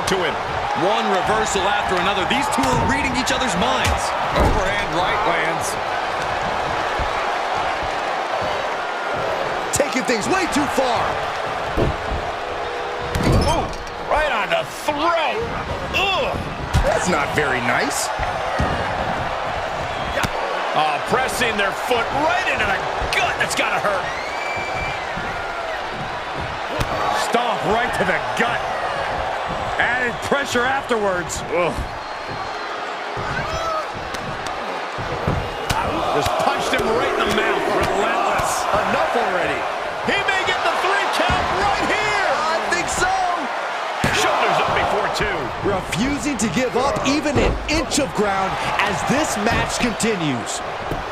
To him. One reversal after another. These two are reading each other's minds. Overhand right lands. Taking things way too far. Oh, right on the throat. Ugh. That's not very nice. Pressing their foot right into the gut. That's gotta hurt. Stomp right to the gut. Added pressure afterwards. Ugh. Just punched him right in the mouth. Relentless. Enough already. He may get the 3 count right here. I think so. Shoulders up before 2. Refusing to give up even an inch of ground as this match continues.